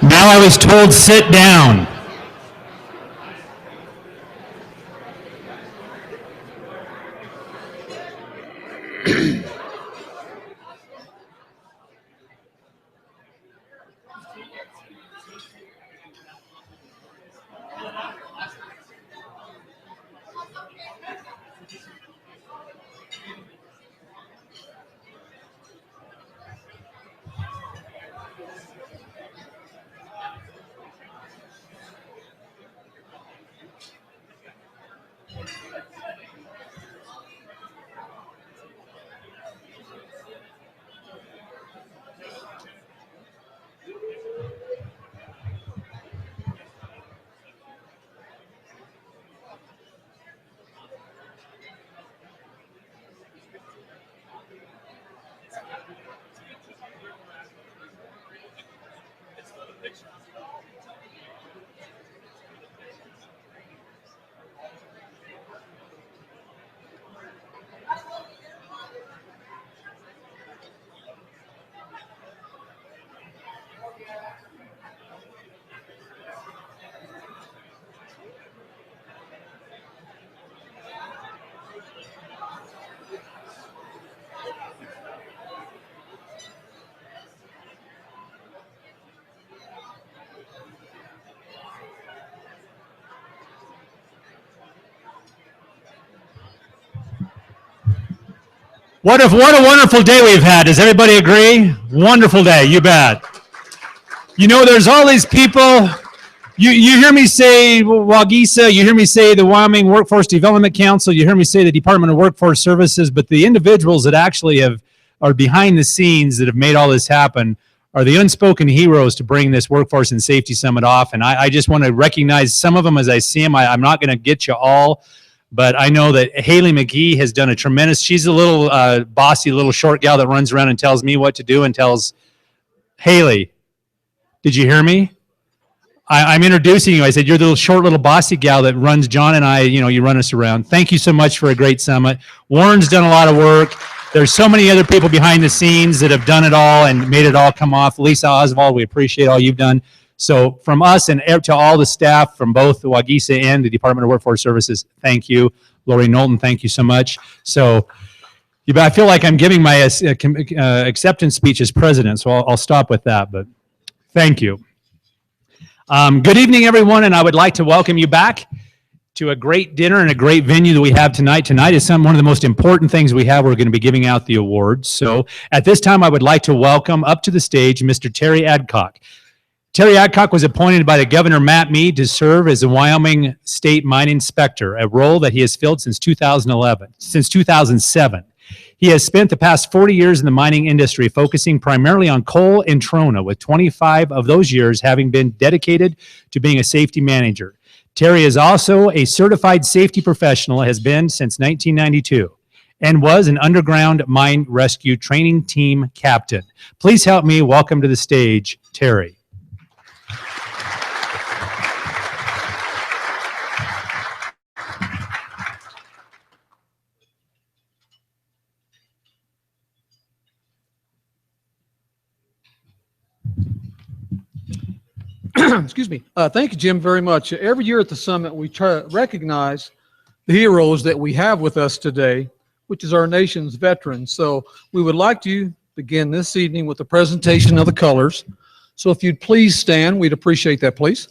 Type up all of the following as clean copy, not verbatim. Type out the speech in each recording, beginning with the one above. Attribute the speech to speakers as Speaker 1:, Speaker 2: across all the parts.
Speaker 1: Now I was told sit down. What a wonderful day we've had. Does everybody agree? Wonderful day, you bet. You know, there's all these people. You hear me say WAGISA, you hear me say the Wyoming Workforce Development Council, you hear me say the Department of Workforce Services, but the individuals that actually are behind the scenes that have made all this happen are the unspoken heroes to bring this Workforce and Safety Summit off. And I just want to recognize some of them as I see them. I'm not going to get you all, but I know that Haley McGee has done a tremendous, she's a little bossy, little short gal that runs around and tells me what to do and tells Haley, did you hear me? I'm introducing you. I said, you're the short little bossy gal that runs John and I, you run us around. Thank you so much for a great summit. Warren's done a lot of work. There's so many other people behind the scenes that have done it all and made it all come off. Lisa Oswald, we appreciate all you've done. So from us and to all the staff from both the WAGISA and the Department of Workforce Services, thank you. Lori Knowlton, thank you so much. So I feel like I'm giving my acceptance speech as president, so I'll stop with that, but thank you. Good evening, everyone, and I would like to welcome you back to a great dinner and a great venue that we have tonight. Tonight is one of the most important things we have. We're going to be giving out the awards. So at this time, I would like to welcome up to the stage Mr. Terry Adcock. Terry Adcock was appointed by the Governor Matt Mead to serve as the Wyoming State Mine Inspector, a role that he has filled since 2007. He has spent the past 40 years in the mining industry, focusing primarily on coal and trona, with 25 of those years having been dedicated to being a safety manager. Terry is also a certified safety professional, has been since 1992, and was an underground mine rescue training team captain. Please help me welcome to the stage, Terry.
Speaker 2: Excuse me. Thank you, Jim, very much. Every year at the summit, we try to recognize the heroes that we have with us today, which is our nation's veterans. So we would like to begin this evening with a presentation of the colors. So if you'd please stand, we'd appreciate that, please.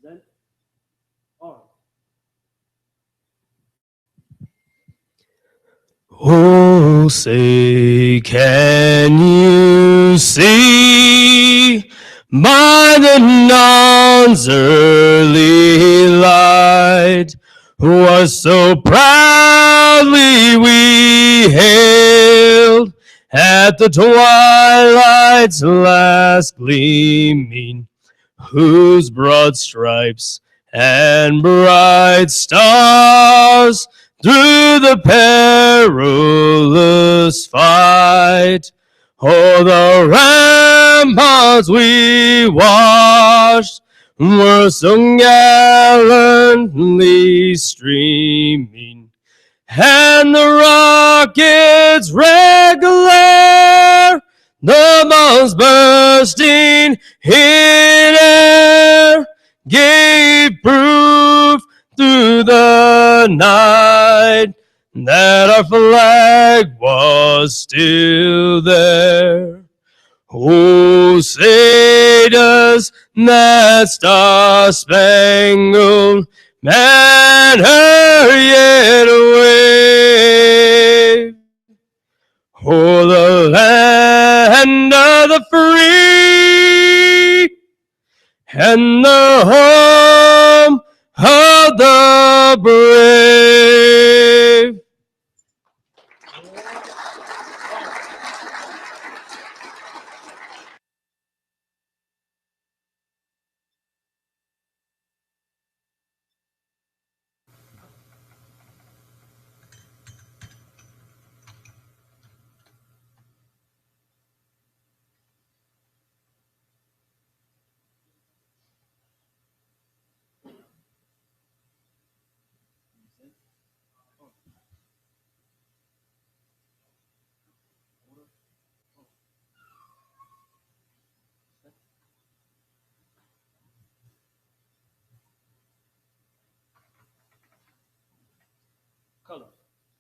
Speaker 3: Present arms. Oh, say, can you see by the dawn's early light was so proudly we hailed at the twilight's last gleaming, whose broad stripes and bright stars through the perilous fight o'er the ramparts we watched were so gallantly streaming, and the rocket's red glare, the bombs bursting in air, gave proof through the night that our flag was still there. Oh, say does that star-spangled banner yet wave o'er the land of the free and the home of the brave?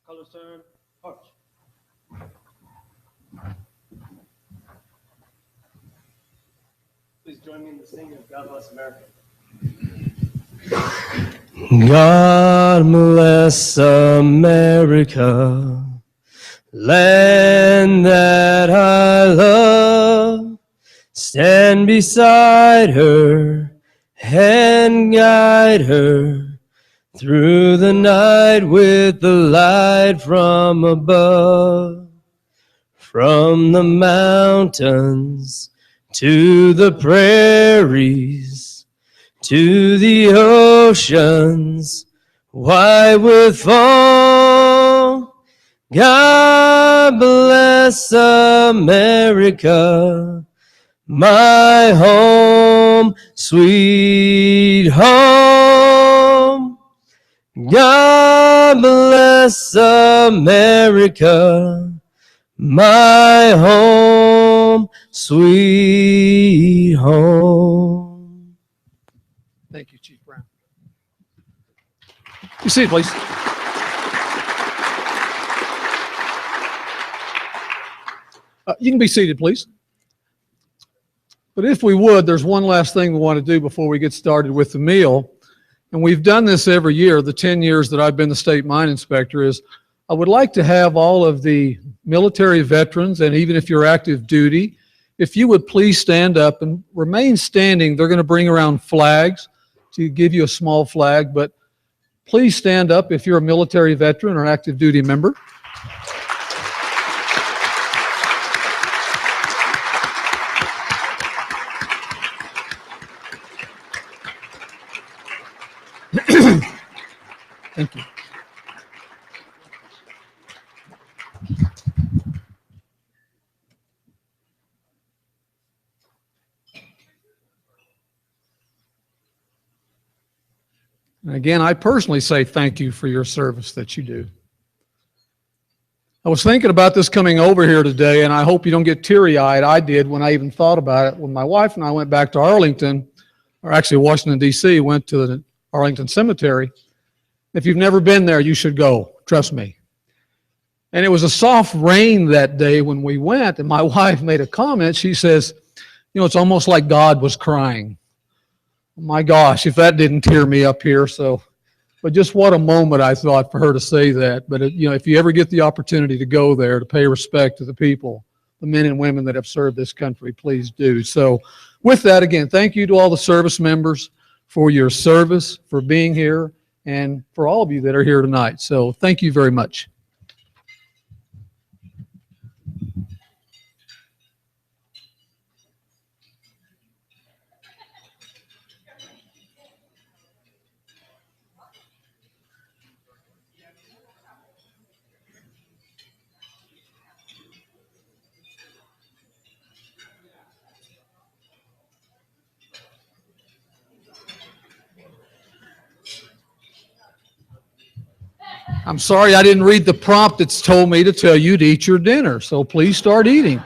Speaker 3: Colors turn, arch. Please join me in the singing of God Bless America. God bless America, land that I love. Stand beside her and guide her through the night with the light from above. From the mountains to the prairies, to the oceans white with foam, God bless America, my home, sweet home. God bless America, my home, sweet home.
Speaker 2: Thank you, Chief Brown. You see it, please. You can be seated, please. But if we would, there's one last thing we want to do before we get started with the meal. And we've done this every year, the 10 years that I've been the state mine inspector, is I would like to have all of the military veterans, and even if you're active duty, if you would please stand up and remain standing. They're going to bring around flags to give you a small flag, but please stand up if you're a military veteran or active duty member. Thank you. And again, I personally say thank you for your service that you do. I was thinking about this coming over here today, and I hope you don't get teary-eyed. I did when I even thought about it. When my wife and I went back to Arlington, or actually Washington, D.C., went to the Arlington Cemetery. If you've never been there, you should go. Trust me. And it was a soft rain that day when we went, and my wife made a comment. She says, you know, it's almost like God was crying. My gosh, if that didn't tear me up here. So, but just what a moment, I thought, for her to say that. But, you know, if you ever get the opportunity to go there to pay respect to the people, the men and women that have served this country, please do. So with that, again, thank you to all the service members for your service, for being here, and for all of you that are here tonight. So thank you very much. I'm sorry I didn't read the prompt that's told me to tell you to eat your dinner, so please start eating.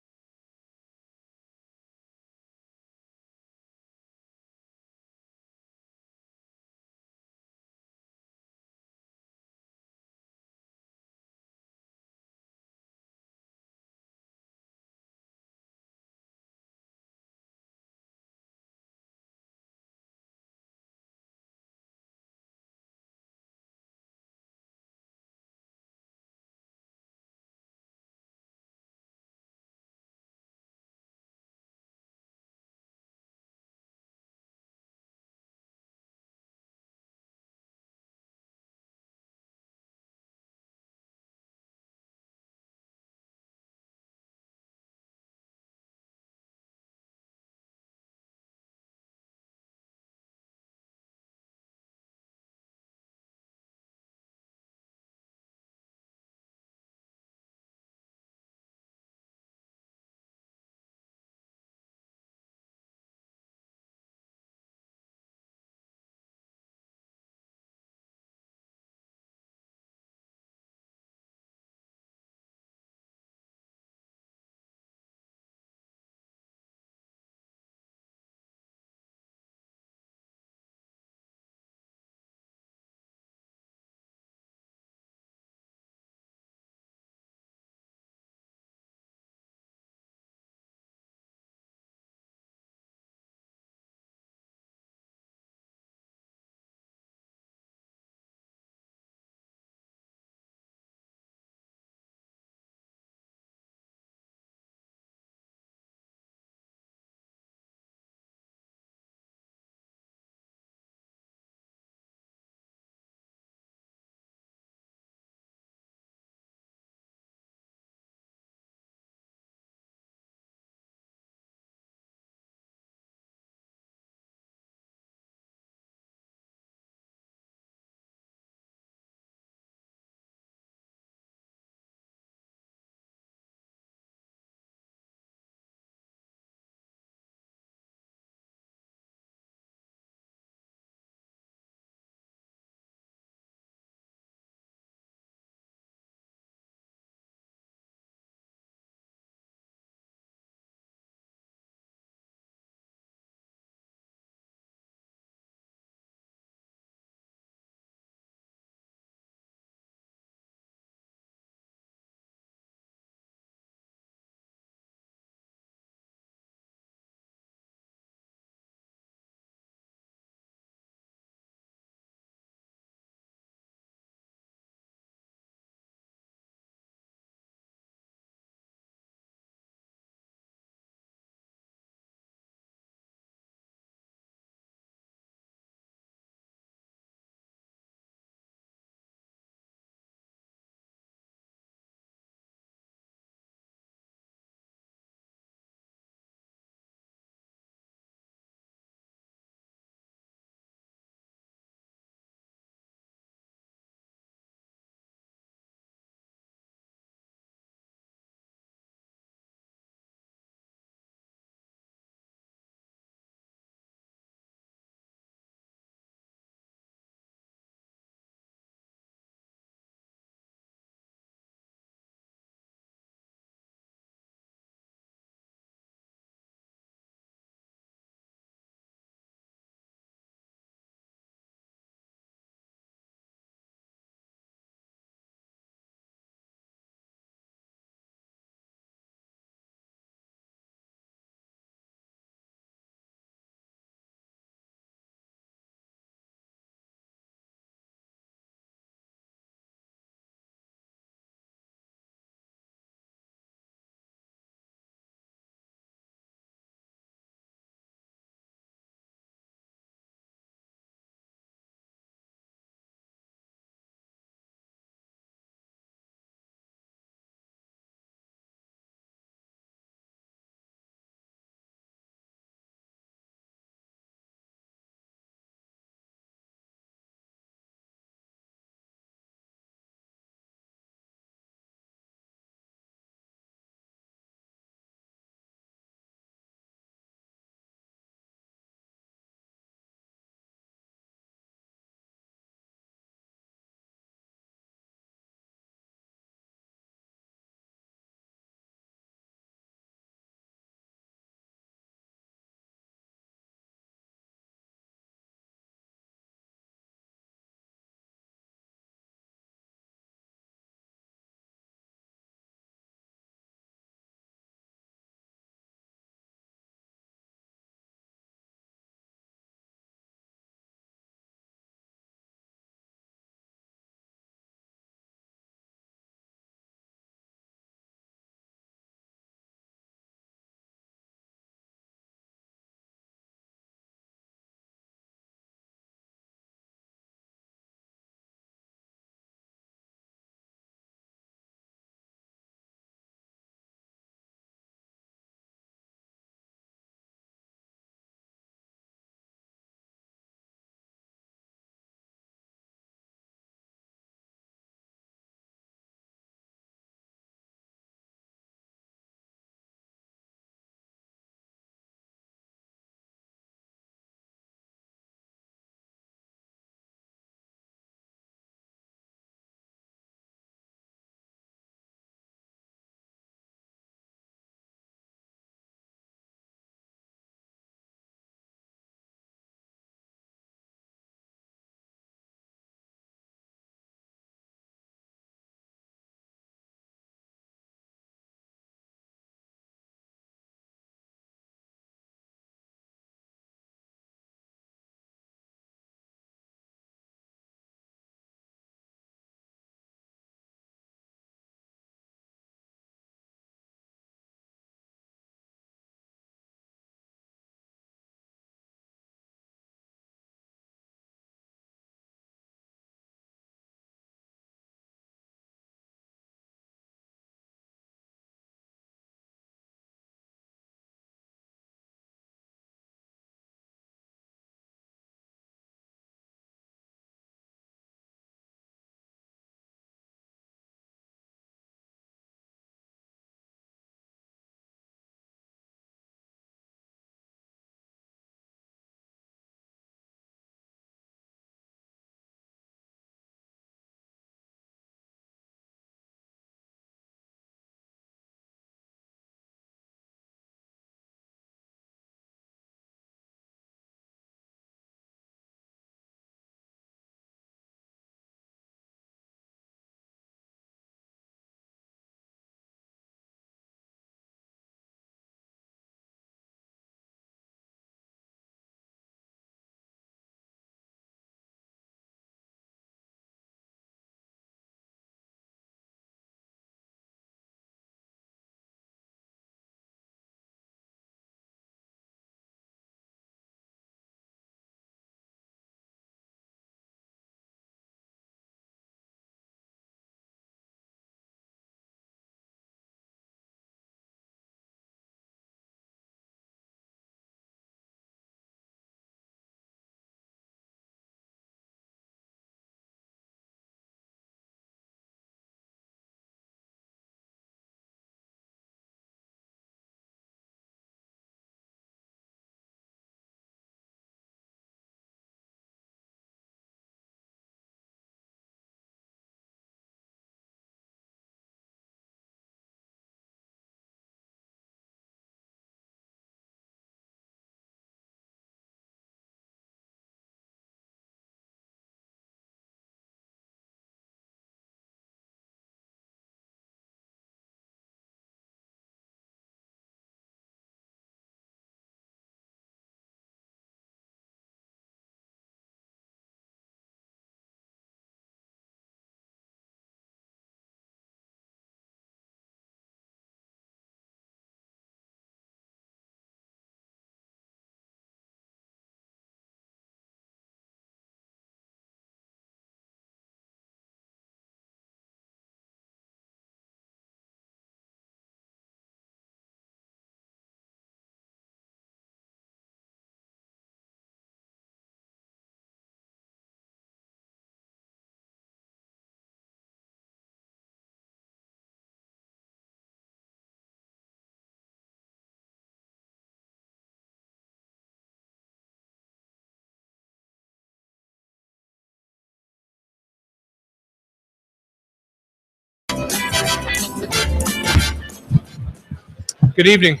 Speaker 1: Good evening.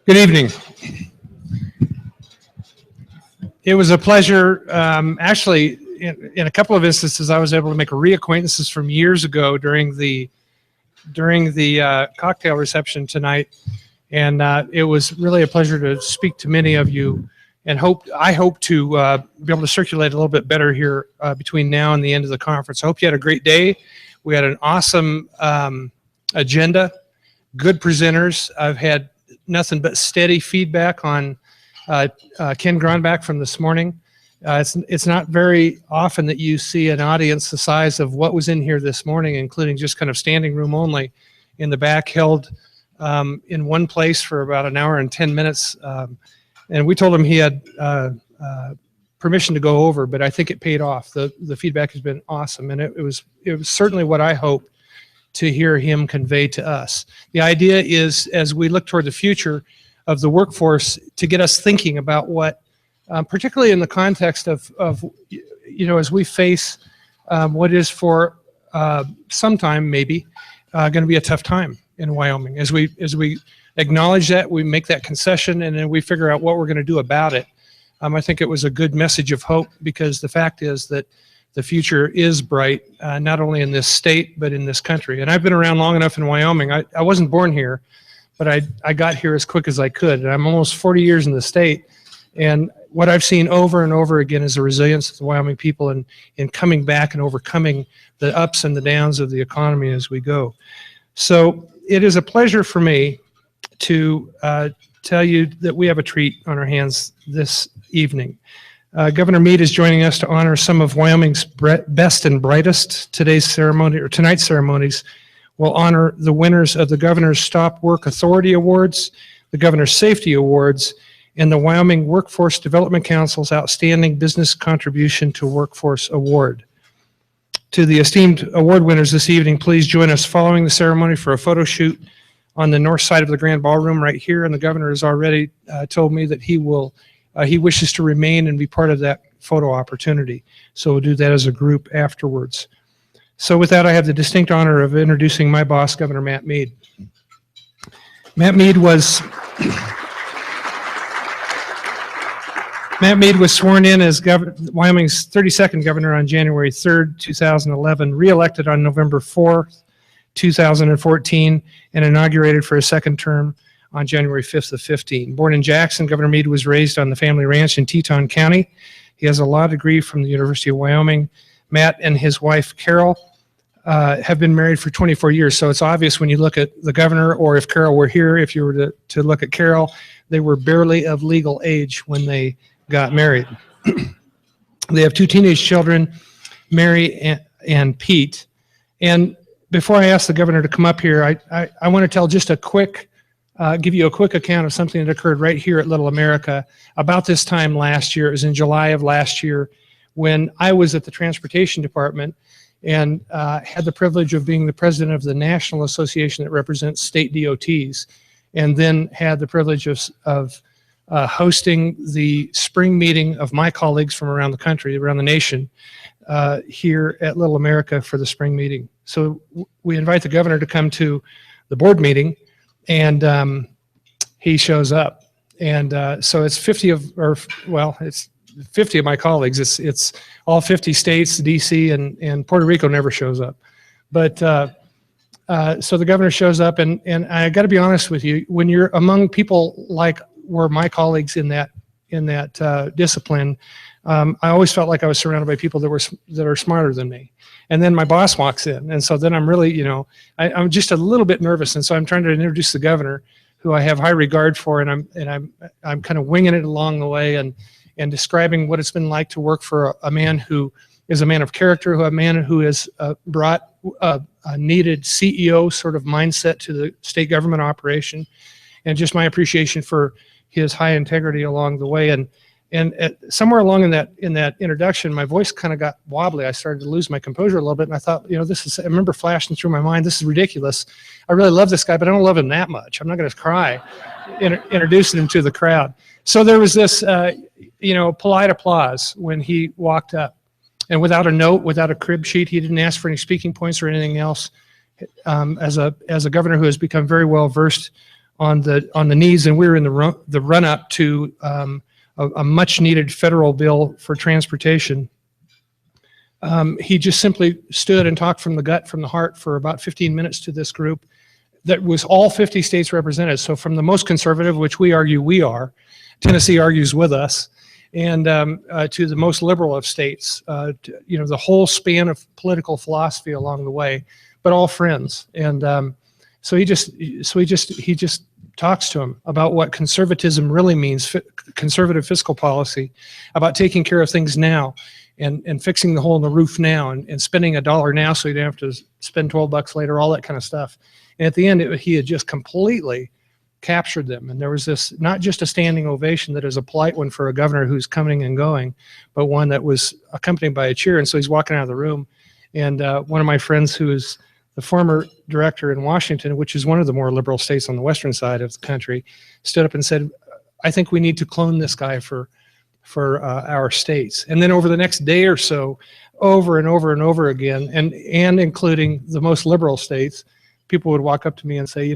Speaker 1: Good evening. It was a pleasure. Actually, in a couple of instances, I was able to make reacquaintances from years ago during the cocktail reception tonight, and it was really a pleasure to speak to many of you. And I hope to be able to circulate a little bit better here between now and the end of the conference. I hope you had a great day. We had an awesome agenda, good presenters. I've had nothing but steady feedback on Ken Gronbach from this morning. It's not very often that you see an audience the size of what was in here this morning, including just kind of standing room only in the back, held in one place for about an hour and 10 minutes. And we told him he had permission to go over, but I think it paid off. The feedback has been awesome, and it was certainly what I hoped to hear him convey to us. The idea is, as we look toward the future of the workforce, to get us thinking about what, particularly in the context of as we face what is for sometime maybe going to be a tough time in Wyoming. As we acknowledge that, we make that concession, and then we figure out what we're going to do about it. I think it was a good message of hope, because the fact is that the future is bright, not only in this state, but in this country. And I've been around long enough in Wyoming. I wasn't born here, but I got here as quick as I could. And I'm almost 40 years in the state. And what I've seen over and over again is the resilience of the Wyoming people in coming back and overcoming the ups and the downs of the economy as we go. So it is a pleasure for me to tell you that we have a treat on our hands this evening. Governor Mead is joining us to honor some of Wyoming's best and brightest. Tonight's ceremonies will honor the winners of the Governor's Stop Work Authority Awards, the Governor's Safety Awards, and the Wyoming Workforce Development Council's Outstanding Business Contribution to Workforce Award. To the esteemed award winners this evening, please join us following the ceremony for a photo shoot on the north side of the Grand Ballroom right here. And the Governor has already told me that he wishes to remain and be part of that photo opportunity. So we'll do that as a group afterwards. So with that, I have the distinct honor of introducing my boss, Governor Matt Mead. Matt Mead was sworn in as Wyoming's 32nd governor on January 3rd, 2011, re-elected on November 4th, 2014, and inaugurated for a second term on January 5th of 15. Born in Jackson, Governor Mead was raised on the family ranch in Teton County. He has a law degree from the University of Wyoming. Matt and his wife, Carol, have been married for 24 years. So it's obvious when you look at the governor, or if Carol were here, if you were to look at Carol, they were barely of legal age when they got married. They have two teenage children, Mary and Pete. And before I ask the governor to come up here, I want to tell just give you a quick account of something that occurred right here at Little America about this time last year. It was in July of last year when I was at the Transportation Department and had the privilege of being the president of the National Association that represents state DOTs, and then had the privilege of hosting the spring meeting of my colleagues from around the country, around the nation, here at Little America for the spring meeting. So we invite the governor to come to the board meeting, and he shows up. And so it's 50 it's 50 of my colleagues. It's all 50 states, DC, and Puerto Rico never shows up. But so the governor shows up, and I got to be honest with you, when you're among people like were my colleagues in that discipline, I always felt like I was surrounded by people that are smarter than me. And then my boss walks in, and so then I'm really, I'm just a little bit nervous, and so I'm trying to introduce the governor, who I have high regard for, and I'm kind of winging it along the way, and describing what it's been like to work for a man who is a man of character, a man who has brought a needed CEO sort of mindset to the state government operation, and just my appreciation for his high integrity along the way. And somewhere along in that introduction, my voice kind of got wobbly. I started to lose my composure a little bit, and I thought, I remember flashing through my mind, this is ridiculous. I really love this guy, but I don't love him that much. I'm not going to cry introducing him to the crowd. So there was this, polite applause when he walked up. And without a note, without a crib sheet, he didn't ask for any speaking points or anything else,
Speaker 4: as a governor who has become very well versed on the needs, and we're in the run up to a much needed federal bill for transportation. He just simply stood and talked from the gut, from the heart, for about 15 minutes to this group that was all 50 states represented. So from the most conservative, which we argue we are, Tennessee argues with us, and to the most liberal of states, the whole span of political philosophy along the way, but all friends. And so he just talks to him about what conservatism really means, conservative fiscal policy, about taking care of things now, and fixing the hole in the roof now, and spending $1 now so you don't have to spend $12 later, all that kind of stuff. And at the end, he had just completely captured them. And there was this, not just a standing ovation that is a polite one for a governor who's coming and going, but one that was accompanied by a cheer. And so he's walking out of the room. And one of my friends, who is the former director in Washington, which is one of the more liberal states on the western side of the country, stood up and said, I think we need to clone this guy for our states. And then over the next day or so, over and over and over again, and including the most liberal states, people would walk up to me and say,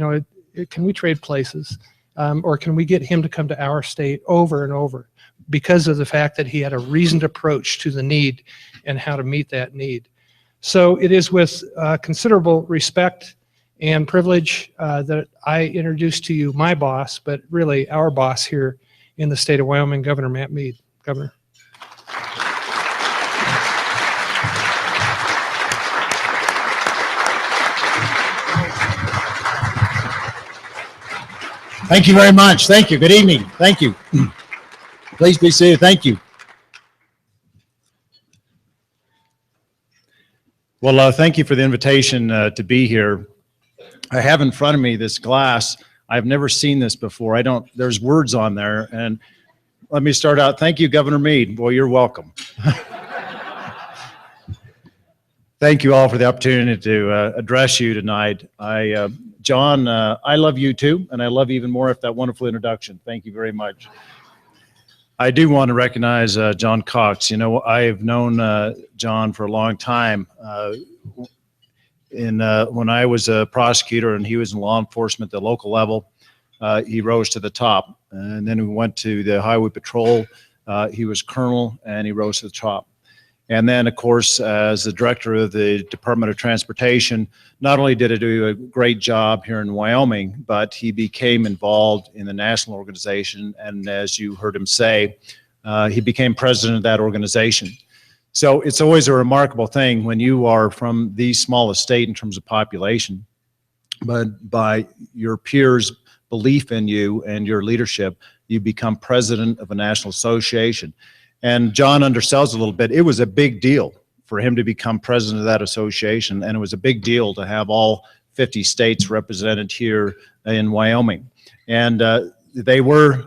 Speaker 4: can we trade places? Or can we get him to come to our state over and over? Because of the fact that he had a reasoned approach to the need and how to meet that need. So it is with considerable respect and privilege that I introduce to you my boss, but really our boss here in the state of Wyoming, Governor Matt Mead. Governor.
Speaker 5: Thank you very much. Thank you. Good evening. Thank you. Please be seated. Thank you. Well, thank you for the invitation to be here. I have in front of me this glass. I've never seen this before. There's words on there. And let me start out. Thank you, Governor Mead. Well, you're welcome. Thank you all for the opportunity to address you tonight. John, I love you too, and I love you even more after that wonderful introduction. Thank you very much. I do want to recognize John Cox. I've known John for a long time. When I was a prosecutor and he was in law enforcement at the local level, he rose to the top. And then we went to the Highway Patrol. He was colonel, and he rose to the top. And then, of course, as the director of the Department of Transportation, not only did he do a great job here in Wyoming, but he became involved in the national organization. And as you heard him say, he became president of that organization. So it's always a remarkable thing when you are from the smallest state in terms of population, but by your peers' belief in you and your leadership, you become president of a national association. And John undersells a little bit. It was a big deal for him to become president of that association, and it was a big deal to have all 50 states represented here in Wyoming. And they were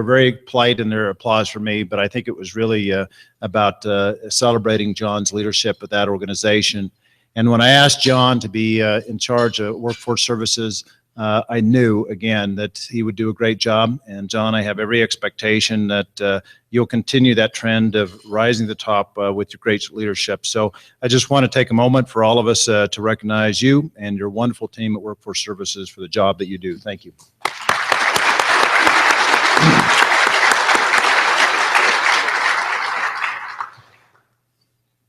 Speaker 5: very polite in their applause for me, but I think it was really about celebrating John's leadership at that organization. And when I asked John to be in charge of workforce services, I knew, again, that he would do a great job. And John, I have every expectation that you'll continue that trend of rising to the top with your great leadership. So I just want to take a moment for all of us to recognize you and your wonderful team at Workforce Services for the job that you do. Thank you.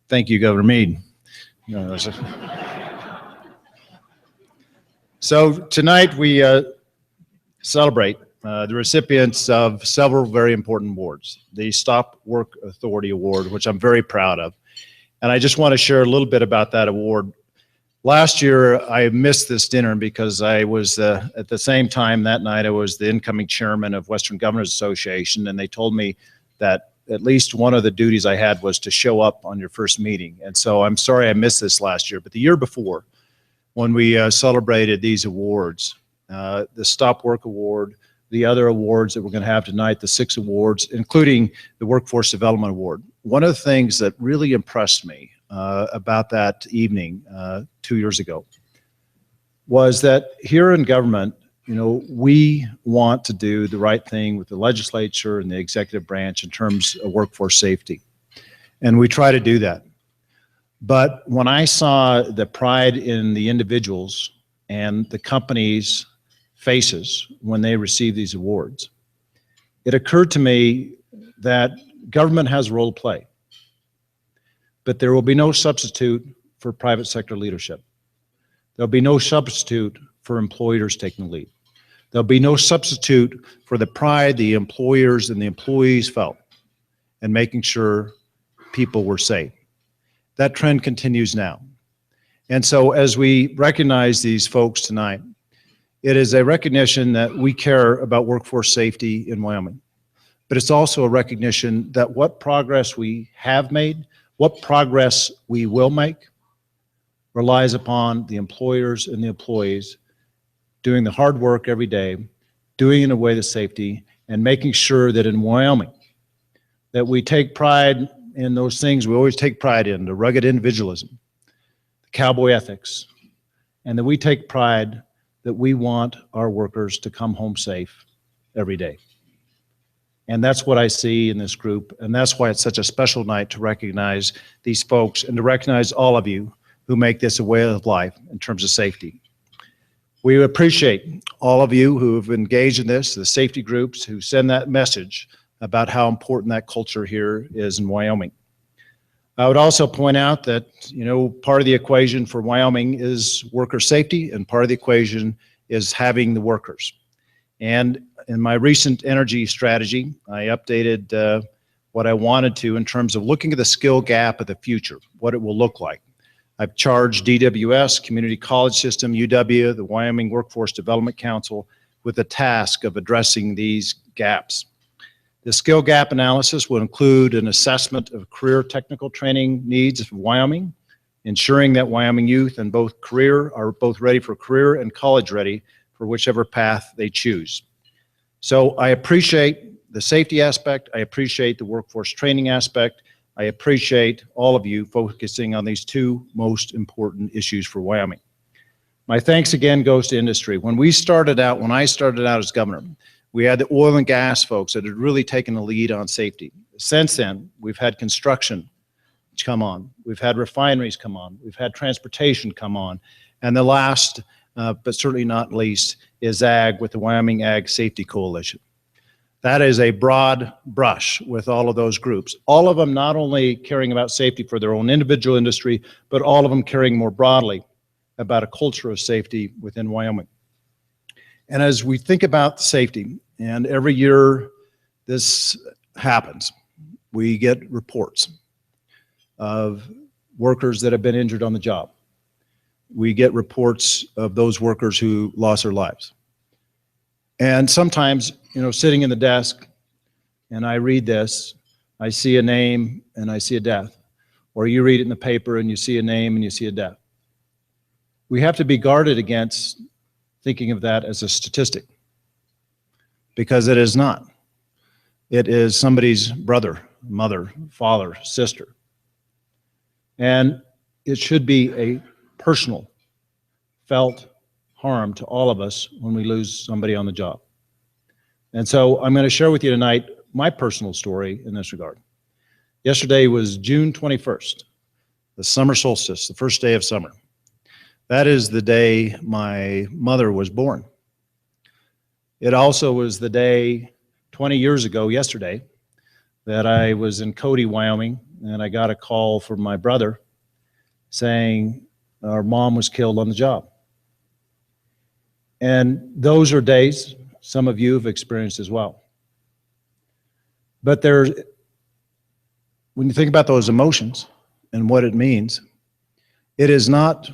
Speaker 5: Thank you, Governor Mead. So tonight we celebrate the recipients of several very important awards. The Stop Work Authority Award, which I'm very proud of. And I just want to share a little bit about that award. Last year, I missed this dinner because I was, at the same time that night, I was the incoming chairman of Western Governors Association, and they told me that at least one of the duties I had was to show up on your first meeting. And so I'm sorry I missed this last year, but the year before, when we celebrated these awards, the Stop Work Award, the other awards that we're going to have tonight, the 6 awards, including the Workforce Development Award. One of the things that really impressed me about that evening 2 years ago was that here in government, we want to do the right thing with the legislature and the executive branch in terms of workforce safety. And we try to do that. But when I saw the pride in the individuals and the companies' faces when they receive these awards, it occurred to me that government has a role to play, but there will be no substitute for private sector leadership. There'll be no substitute for employers taking the lead. There'll be no substitute for the pride the employers and the employees felt in making sure people were safe. That trend continues now. And so as we recognize these folks tonight, it is a recognition that we care about workforce safety in Wyoming. But it's also a recognition that what progress we have made, what progress we will make, relies upon the employers and the employees doing the hard work every day, doing it in a way that's safety, and making sure that in Wyoming, that we take pride in those things we always take pride in, the rugged individualism, the cowboy ethics, and that we take pride that we want our workers to come home safe every day. And that's what I see in this group, and that's why it's such a special night to recognize these folks and to recognize all of you who make this a way of life in terms of safety. We appreciate all of you who have engaged in this, the safety groups who send that message about how important that culture here is in Wyoming. I would also point out that, part of the equation for Wyoming is worker safety, and part of the equation is having the workers. And in my recent energy strategy, I updated what I wanted to in terms of looking at the skill gap of the future, what it will look like. I've charged DWS, Community College System, UW, the Wyoming Workforce Development Council, with the task of addressing these gaps. The skill gap analysis will include an assessment of career technical training needs of Wyoming, ensuring that Wyoming youth and are both ready for career and college ready for whichever path they choose. So I appreciate the safety aspect. I appreciate the workforce training aspect. I appreciate all of you focusing on these two most important issues for Wyoming. My thanks again goes to industry. When I started out as governor, we had the oil and gas folks that had really taken the lead on safety. Since then, we've had construction come on. We've had refineries come on. We've had transportation come on. And the last, but certainly not least, is ag with the Wyoming Ag Safety Coalition. That is a broad brush with all of those groups. All of them not only caring about safety for their own individual industry, but all of them caring more broadly about a culture of safety within Wyoming. And as we think about safety, and every year this happens, we get reports of workers that have been injured on the job. We get reports of those workers who lost their lives. And sometimes, sitting in the desk and I read this, I see a name and I see a death. Or you read it in the paper and you see a name and you see a death. We have to be guarded against thinking of that as a statistic, because it is not. It is somebody's brother, mother, father, sister. And it should be a personal, felt harm to all of us when we lose somebody on the job. And so I'm going to share with you tonight my personal story in this regard. Yesterday was June 21st, the summer solstice, the first day of summer. That is the day my mother was born. It also was the day 20 years ago yesterday that I was in Cody, Wyoming, and I got a call from my brother saying our mom was killed on the job. And those are days some of you have experienced as well. But when you think about those emotions and what it means, it is not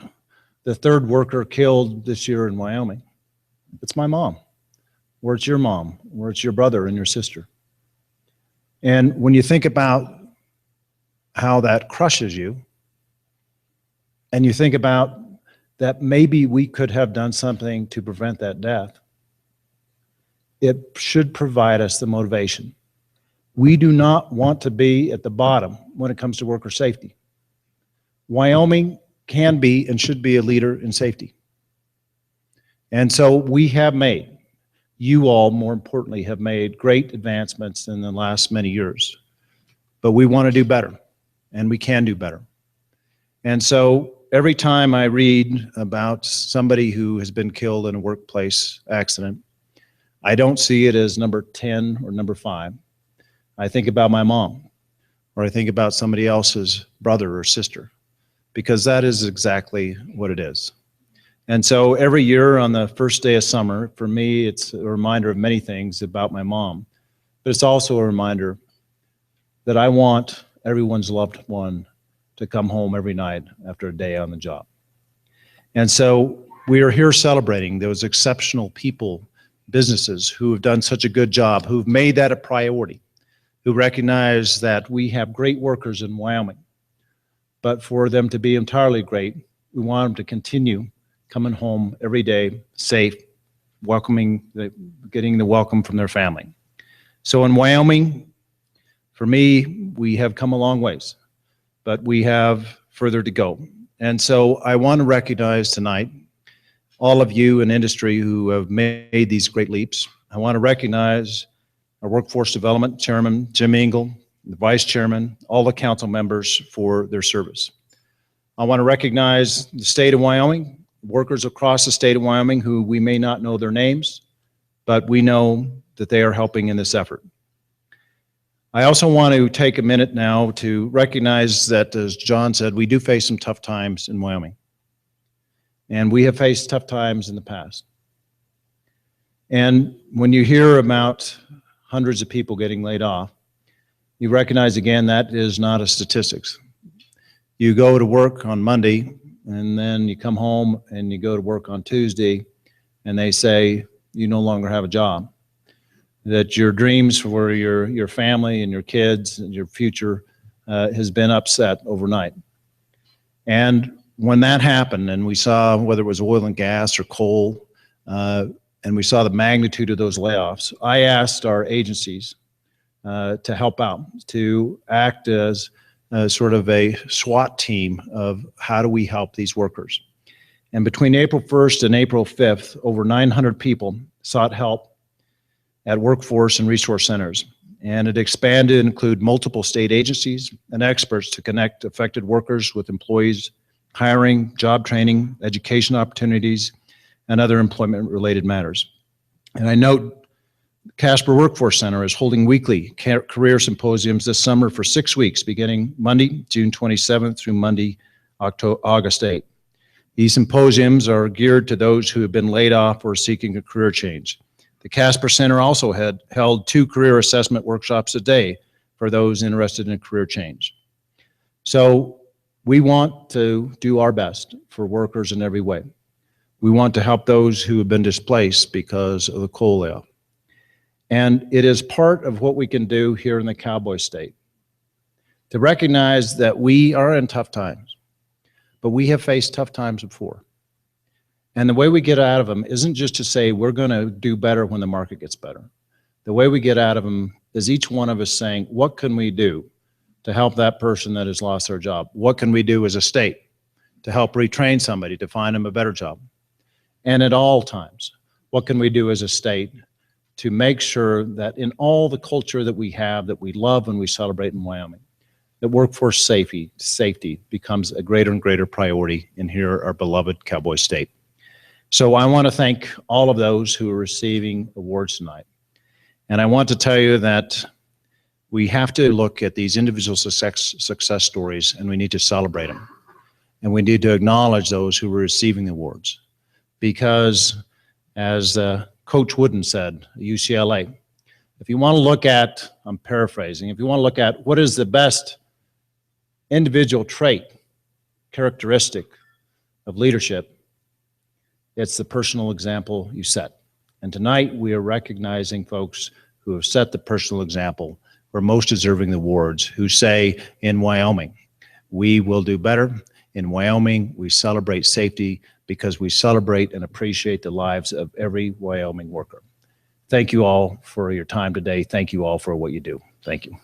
Speaker 5: the third worker killed this year in Wyoming. It's my mom, or it's your mom, or it's your brother and your sister. And when you think about how that crushes you, and you think about that maybe we could have done something to prevent that death, it should provide us the motivation. We do not want to be at the bottom when it comes to worker safety. Wyoming can be and should be a leader in safety. And so we have made, you all more importantly, have made great advancements in the last many years. But we want to do better, and we can do better. And so every time I read about somebody who has been killed in a workplace accident, I don't see it as number 10 or number 5. I think about my mom, or I think about somebody else's brother or sister, because that is exactly what it is. And so every year on the first day of summer, for me, it's a reminder of many things about my mom, but it's also a reminder that I want everyone's loved one to come home every night after a day on the job. And so we are here celebrating those exceptional people, businesses who have done such a good job, who've made that a priority, who recognize that we have great workers in Wyoming. But for them to be entirely great, we want them to continue coming home every day, safe, getting the welcome from their family. So in Wyoming, for me, we have come a long ways, but we have further to go. And so I want to recognize tonight all of you in industry who have made these great leaps. I want to recognize our Workforce Development Chairman, Jim Engel, the Vice Chairman, all the council members for their service. I want to recognize the state of Wyoming, workers across the state of Wyoming who we may not know their names, but we know that they are helping in this effort. I also want to take a minute now to recognize that, as John said, we do face some tough times in Wyoming. And we have faced tough times in the past. And when you hear about hundreds of people getting laid off, you recognize again that is not a statistics. You go to work on Monday, and then you come home and you go to work on Tuesday, and they say you no longer have a job, that your dreams for your family and your kids and your future has been upset overnight. And when that happened, and we saw whether it was oil and gas or coal, and we saw the magnitude of those layoffs, I asked our agencies to help out, to act as sort of a SWAT team of how do we help these workers. And between April 1st and April 5th, over 900 people sought help at workforce and resource centers. And it expanded to include multiple state agencies and experts to connect affected workers with employees, hiring, job training, education opportunities, and other employment-related matters. And I note Casper Workforce Center is holding weekly career symposiums this summer for 6 weeks, beginning Monday, June 27th through Monday, August 8th. These symposiums are geared to those who have been laid off or seeking a career change. The Casper Center also had held 2 career assessment workshops a day for those interested in a career change. So we want to do our best for workers in every way. We want to help those who have been displaced because of the coal layoff. And it is part of what we can do here in the Cowboy State to recognize that we are in tough times, but we have faced tough times before. And the way we get out of them isn't just to say we're going to do better when the market gets better. The way we get out of them is each one of us saying, what can we do to help that person that has lost their job? What can we do as a state to help retrain somebody to find them a better job? And at all times, what can we do as a state to make sure that in all the culture that we have, that we love and we celebrate in Wyoming, that workforce safety becomes a greater and greater priority in here, our beloved Cowboy State. So I want to thank all of those who are receiving awards tonight. And I want to tell you that we have to look at these individual success stories, and we need to celebrate them. And we need to acknowledge those who are receiving awards. Because as Coach Wooden said at UCLA, if you want to look at, I'm paraphrasing, if you want to look at what is the best individual trait, characteristic of leadership, it's the personal example you set. And tonight we are recognizing folks who have set the personal example, who are most deserving of the awards, who say in Wyoming, we will do better. In Wyoming, we celebrate safety because we celebrate and appreciate the lives of every Wyoming worker. Thank you all for your time today. Thank you all for what you do. Thank you.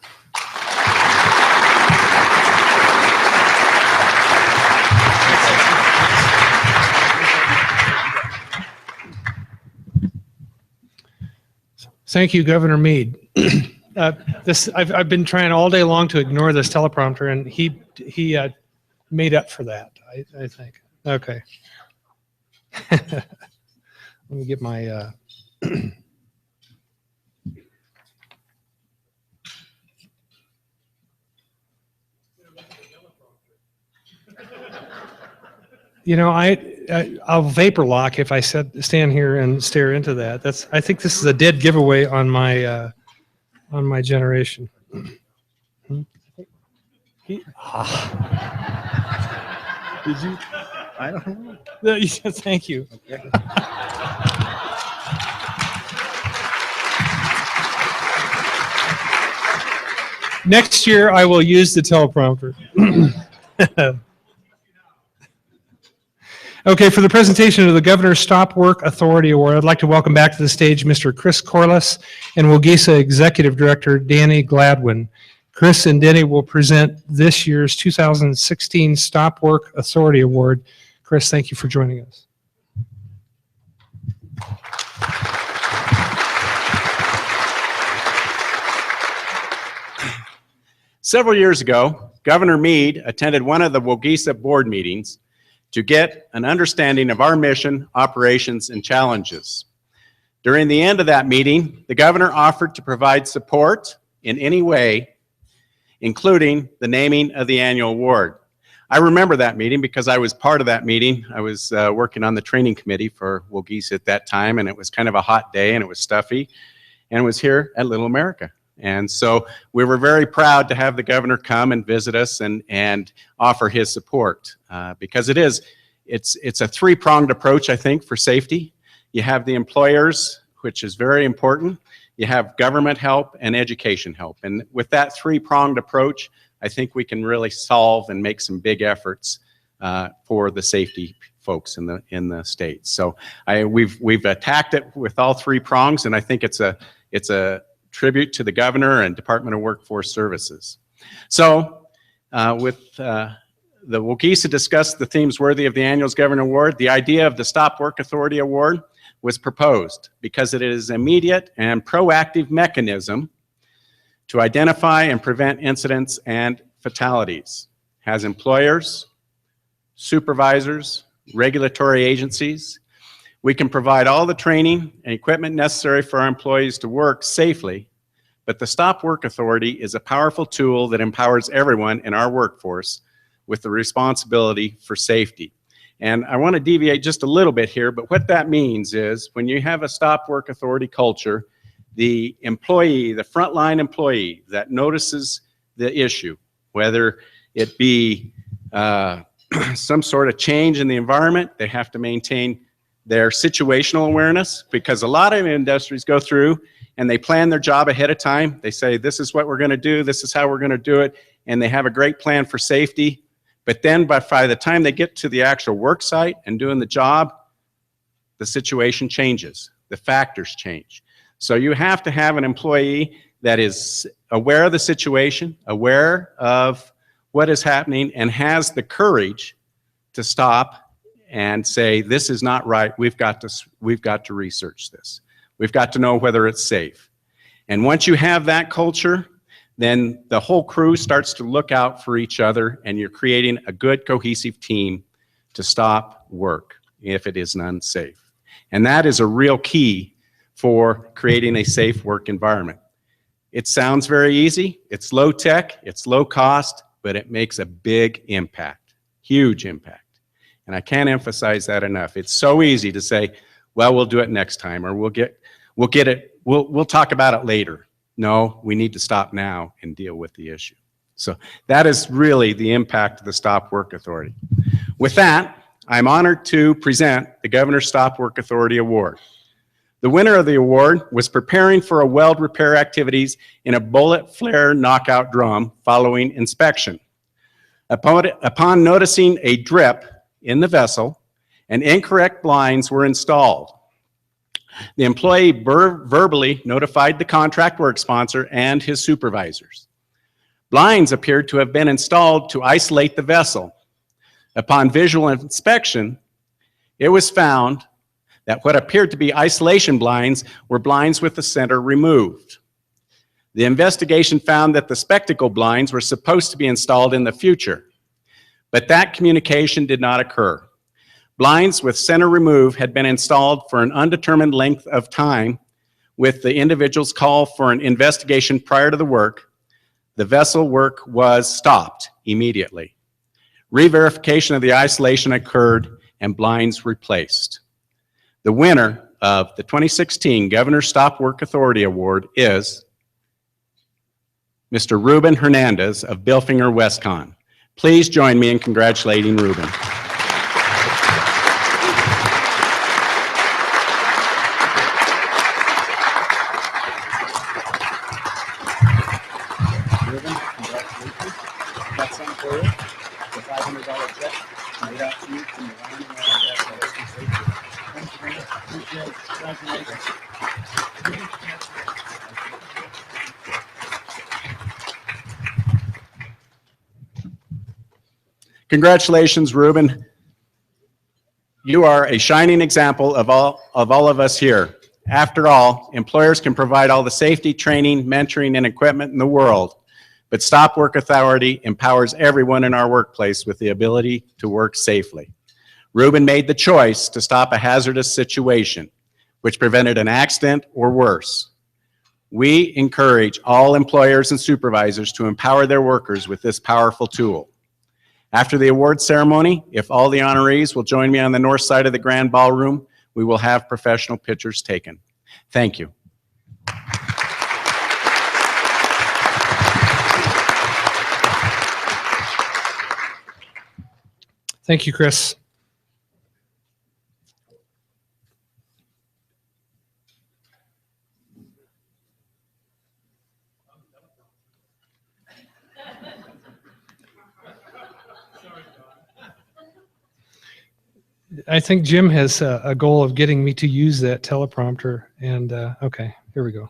Speaker 4: Thank you, Governor Mead. I've been trying all day long to ignore this teleprompter, and he made up for that, I think. Okay. Let me get my, you know, I'll vapor lock if I stand here and stare into that. I think this is a dead giveaway on my generation.
Speaker 5: Did you? I don't know.
Speaker 4: No, thank you.
Speaker 5: Okay.
Speaker 4: Next year, I will use the teleprompter. Okay, for the presentation of the Governor's Stop Work Authority Award, I'd like to welcome back to the stage Mr. Chris Corliss and Wogesa Executive Director Danny Gladwin. Chris and Danny will present this year's 2016 Stop Work Authority Award. Chris, thank you for joining us.
Speaker 6: Several years ago, Governor Mead attended one of the Wogesa board meetings to get an understanding of our mission, operations, and challenges. During the end of that meeting, the governor offered to provide support in any way, including the naming of the annual award. I remember that meeting because I was part of that meeting. I was working on the training committee for Wogesa at that time, and it was kind of a hot day and it was stuffy, and it was here at Little America. And so we were very proud to have the governor come and visit us and offer his support because it's a three-pronged approach, I think, for safety. You have the employers, which is very important. You have government help and education help. And with that three-pronged approach, I think we can really solve and make some big efforts for the safety folks in the state. So we've attacked it with all three prongs, and I think it's a tribute to the governor and Department of Workforce Services. So with the Wogesa discussed the themes worthy of the annual Governor Award, the idea of the Stop Work Authority Award was proposed because it is an immediate and proactive mechanism to identify and prevent incidents and fatalities. Has employers, supervisors, regulatory agencies. We can provide all the training and equipment necessary for our employees to work safely, but the Stop Work Authority is a powerful tool that empowers everyone in our workforce with the responsibility for safety. And I want to deviate just a little bit here, but what that means is when you have a Stop Work Authority culture, the employee, the frontline employee that notices the issue, whether it be some sort of change in the environment, they have to maintain their situational awareness, because a lot of industries go through and they plan their job ahead of time. They say, this is what we're going to do, this is how we're going to do it, and they have a great plan for safety. But then by the time they get to the actual work site and doing the job, the situation changes, the factors change. So you have to have an employee that is aware of the situation, aware of what is happening, and has the courage to stop and say, this is not right, we've got to research this. We've got to know whether it's safe. And once you have that culture, then the whole crew starts to look out for each other, and you're creating a good cohesive team to stop work if it is unsafe. And that is a real key for creating a safe work environment. It sounds very easy, it's low tech, it's low cost, but it makes a big impact, huge impact. And I can't emphasize that enough. It's so easy to say, well, we'll do it next time, or we'll talk about it later. No, we need to stop now and deal with the issue. So that is really the impact of the Stop Work Authority. With that, I'm honored to present the Governor's Stop Work Authority Award. The winner of the award was preparing for a weld repair activities in a bullet flare knockout drum following inspection. Upon noticing a drip in the vessel, and incorrect blinds were installed. The employee verbally notified the contract work sponsor and his supervisors. Blinds appeared to have been installed to isolate the vessel. Upon visual inspection, it was found that what appeared to be isolation blinds were blinds with the center removed. The investigation found that the spectacle blinds were supposed to be installed in the future, but that communication did not occur. Blinds with center remove had been installed for an undetermined length of time with the individual's call for an investigation prior to the work. The vessel work was stopped immediately. Re-verification of the isolation occurred and blinds replaced. The winner of the 2016 Governor Stop Work Authority Award is Mr. Ruben Hernandez of Bilfinger, Westcon. Please join me in congratulating Ruben. Ruben, congratulations. Got something for you. The $500 check made out to you from the Wyoming Governor Safety. Thank you very much. Appreciate it. Congratulations. Congratulations, Ruben. You are a shining example of all of us here. After all, employers can provide all the safety, training, mentoring, and equipment in the world, but Stop Work Authority empowers everyone in our workplace with the ability to work safely. Ruben made the choice to stop a hazardous situation, which prevented an accident or worse. We encourage all employers and supervisors to empower their workers with this powerful tool. After the award ceremony, if all the honorees will join me on the north side of the grand ballroom, we will have professional pictures taken. Thank you.
Speaker 4: Thank you, Chris. I think Jim has a goal of getting me to use that teleprompter. And okay, here we go.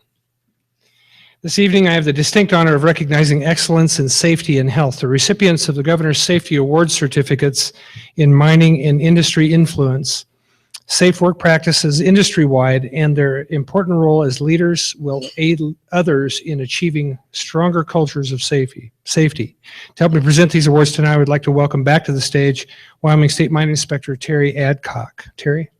Speaker 4: This evening, I have the distinct honor of recognizing excellence in safety and health, the recipients of the Governor's Safety Award certificates in mining and industry influence, safe work practices industry-wide, and their important role as leaders will aid others in achieving stronger cultures of safety. To help me present these awards tonight, I would like to welcome back to the stage Wyoming State Mine Inspector Terry Adcock. Terry?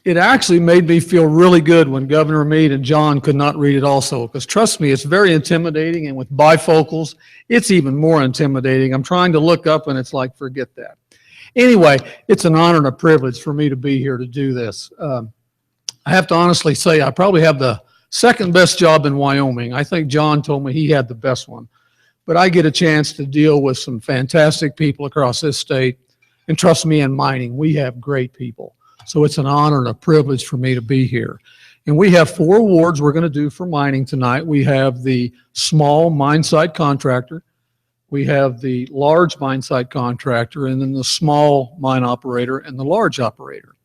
Speaker 2: It actually made me feel really good when Governor Mead and John could not read it also, because trust me, it's very intimidating, and with bifocals, it's even more intimidating. I'm trying to look up and it's like, forget that. Anyway, it's an honor and a privilege for me to be here to do this. I have to honestly say, I probably have the second best job in Wyoming. I think John told me he had the best one, but I get a chance to deal with some fantastic people across this state, and trust me, in mining, we have great people. So it's an honor and a privilege for me to be here. And we have 4 awards we're going to do for mining tonight. We have the small mine site contractor, we have the large mine site contractor, and then the small mine operator and the large operator.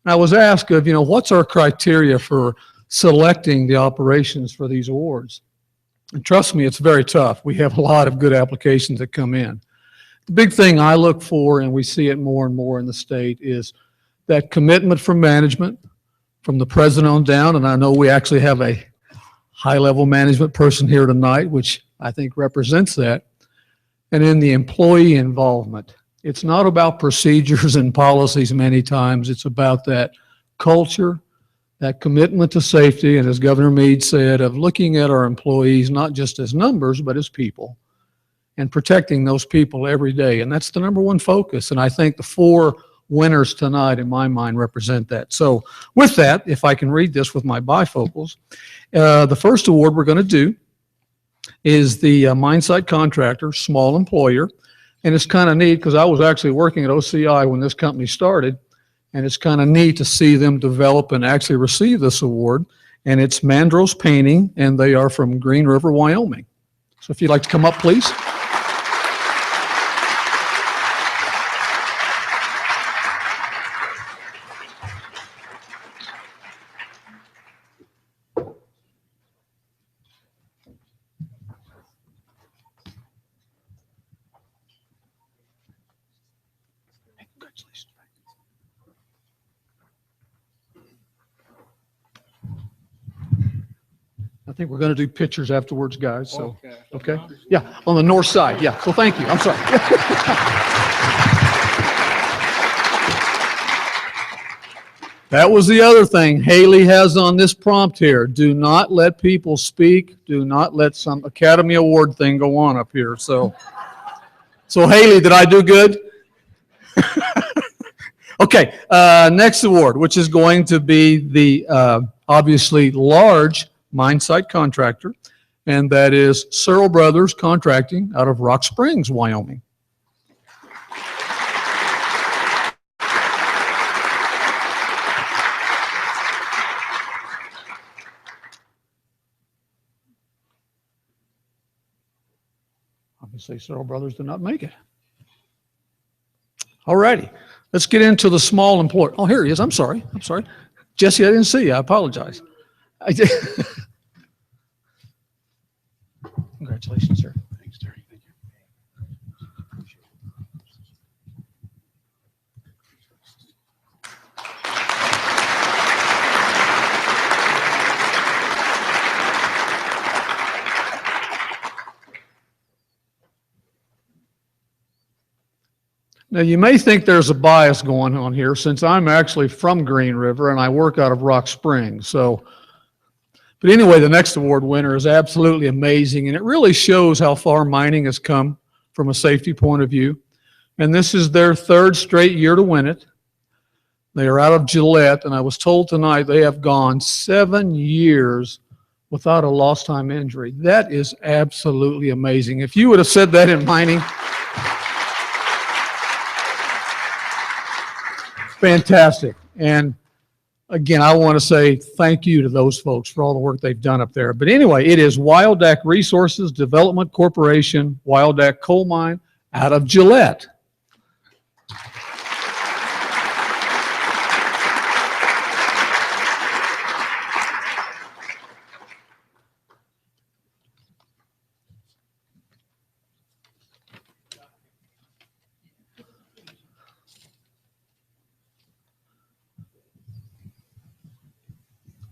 Speaker 2: And I was asked of, what's our criteria for selecting the operations for these awards? And trust me, it's very tough. We have a lot of good applications that come in. The big thing I look for, and we see it more and more in the state, is that commitment from management, from the president on down, and I know we actually have a high-level management person here tonight, which I think represents that, and in the employee involvement. It's not about procedures and policies many times. It's about that culture, that commitment to safety, and as Governor Mead said, of looking at our employees not just as numbers, but as people, and protecting those people every day. And that's the number one focus, and I think the 4 winners tonight, in my mind, represent that. So with that, if I can read this with my bifocals, the first award we're going to do is the mine site contractor, small employer. And it's kind of neat because I was actually working at OCI when this company started, and it's kind of neat to see them develop and actually receive this award. And it's Mandros Painting, and they are from Green River, Wyoming. So if you'd like to come up, please. think we're going to do pictures afterwards, guys, so, okay? Yeah, on the north side, yeah, so thank you, I'm sorry. That was the other thing Haley has on this prompt here. Do not let people speak. Do not let some Academy Award thing go on up here. So Haley, did I do good? Okay, next award, which is going to be the obviously large mine site contractor, and that is Searle Brothers Contracting out of Rock Springs, Wyoming. Obviously, Searle Brothers did not make it. All righty, let's get into the small employer. Oh, here he is. I'm sorry. Jesse, I didn't see you. I apologize. I did. Congratulations, sir. Thanks, Terry. Thank you. Now, you may think there's a bias going on here since I'm actually from Green River and I work out of Rock Springs. So, but anyway, the next award winner is absolutely amazing, and it really shows how far mining has come from a safety point of view. And this is their third straight year to win it. They are out of Gillette, and I was told tonight they have gone 7 years without a lost time injury. That is absolutely amazing. If you would have said that in mining, fantastic. And again, I want to say thank you to those folks for all the work they've done up there. But anyway, it is Wildac Resources Development Corporation, Wildac Coal Mine out of Gillette.